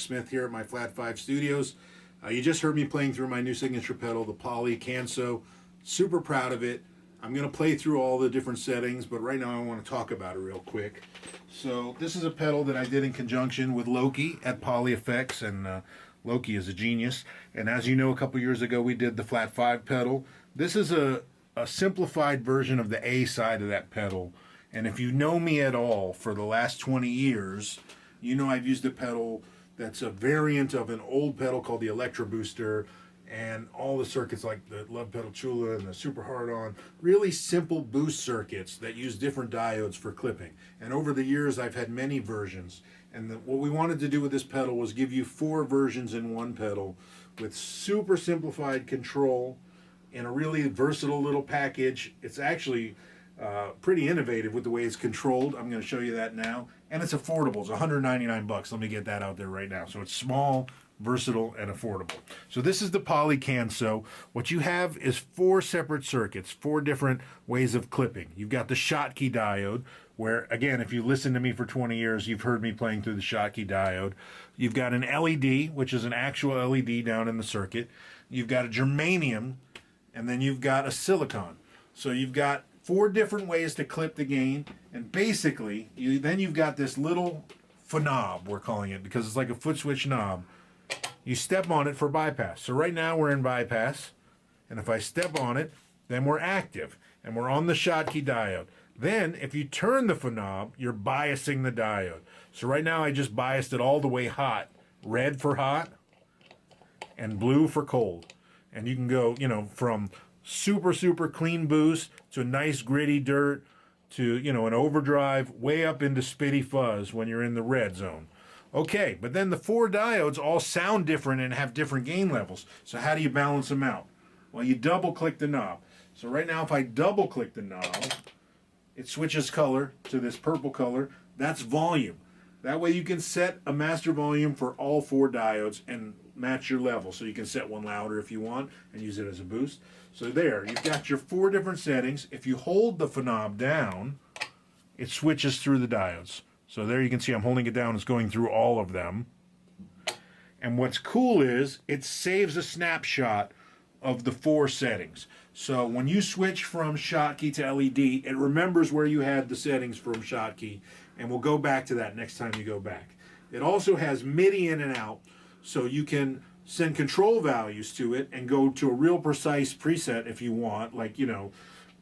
Smith here at my Flat 5 Studios. You just heard me playing through my new signature pedal, the Poly Kanso. Super proud of it. I'm going to play through all the different settings, but right now I want to talk about it real quick. So this is a pedal that I did in conjunction with Loki at Poly Effects, and Loki is a genius. And as you know, a couple years ago we did the Flat 5 pedal. This is a simplified version of the A side of that pedal. And if you know me at all for the last 20 years, you know I've used a pedal that's a variant of an old pedal called the Electro Booster, and all the circuits like the Love Pedal Chula and the Super Hard-On, really simple boost circuits that use different diodes for clipping. And over the years I've had many versions, and what we wanted to do with this pedal was give you 4 versions in one pedal with super simplified control in a really versatile little package. It's actually pretty innovative with the way it's controlled. I'm going to show you that now. And it's affordable. It's $199. Let me get that out there right now. So it's small, versatile, and affordable. So this is the Poly Kanso. What you have is 4 separate circuits, 4 different ways of clipping. You've got the Schottky diode, where, again, if you listen to me for 20 years, you've heard me playing through the Schottky diode. You've got an LED, which is an actual LED down in the circuit. You've got a Germanium, and then you've got a silicon. So you've got 4 different ways to clip the gain, and basically you've got this little fknob, we're calling it, because it's like a foot switch knob. You step on it for bypass. So right now we're in bypass, and if I step on it, then we're active, and we're on the Schottky diode. Then if you turn the fknob, you're biasing the diode. So right now I just biased it all the way hot, red for hot and blue for cold. And you can go, from super clean boost to a nice gritty dirt to, an overdrive way up into spitty fuzz when you're in the red zone. Okay, but then the 4 diodes all sound different and have different gain levels. So how do you balance them out? Well, you double click the knob. So right now if I double click the knob, it switches color to this purple color. That's volume. That way you can set a master volume for all 4 diodes and match your level. So you can set one louder if you want and use it as a boost. So there, you've got your 4 different settings. If you hold the fknob down, it switches through the diodes. So there you can see I'm holding it down. It's going through all of them. And what's cool is it saves a snapshot of the 4 settings. So when you switch from Schottky to LED, it remembers where you had the settings from Schottky, and we'll go back to that next time you go back. It also has MIDI in and out, so you can send control values to it and go to a real precise preset if you want, like,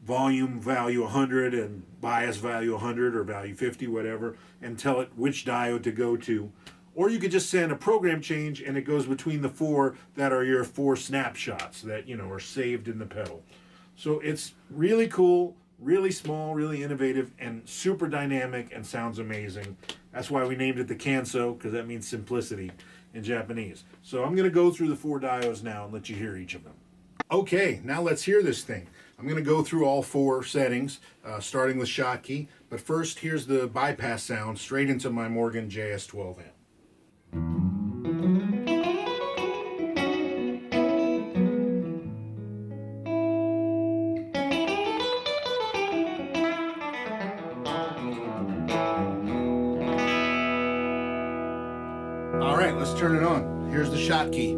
volume value 100 and bias value 100 or value 50, whatever, and tell it which diode to go to. Or you could just send a program change and it goes between the 4 that are your 4 snapshots that, are saved in the pedal. So it's really cool, really small, really innovative, and super dynamic and sounds amazing. That's why we named it the Kanso, because that means simplicity in Japanese. So I'm going to go through the 4 diodes now and let you hear each of them. Okay, now let's hear this thing. I'm going to go through all 4 settings, starting with Schottky. But first, here's the bypass sound straight into my Morgan JS12 amp. All right, let's turn it on. Here's the Schottky.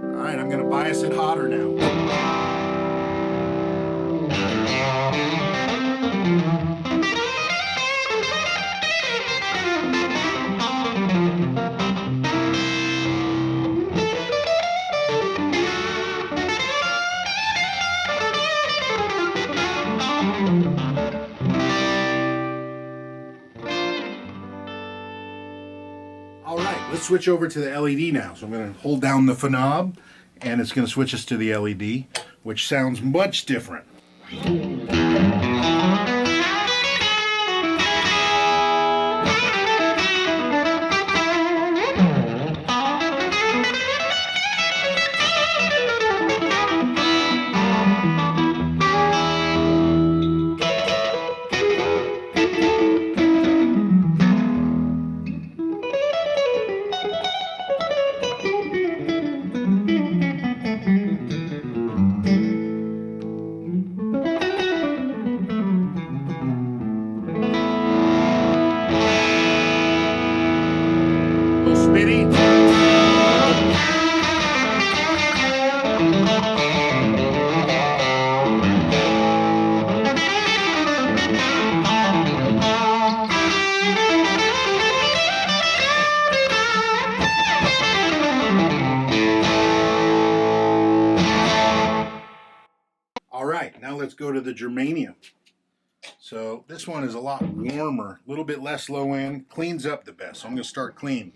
All right, I'm going to bias it hotter now. All right, let's switch over to the LED now. So I'm going to hold down the fknob, and it's going to switch us to the LED, which sounds much different. right, now let's go to the Germanium. So this one is a lot warmer, a little bit less low end, cleans up the best. So I'm going to start clean.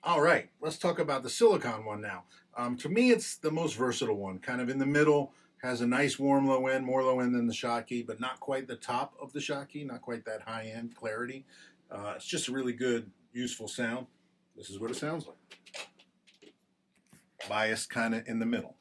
All right, let's talk about the silicon one now. To me, it's the most versatile one, kind of in the middle, has a nice warm low end, more low end than the Schottky, but not quite the top of the Schottky, not quite that high end clarity. It's just a really good, useful sound. This is what it sounds like. Biased kind of in the middle.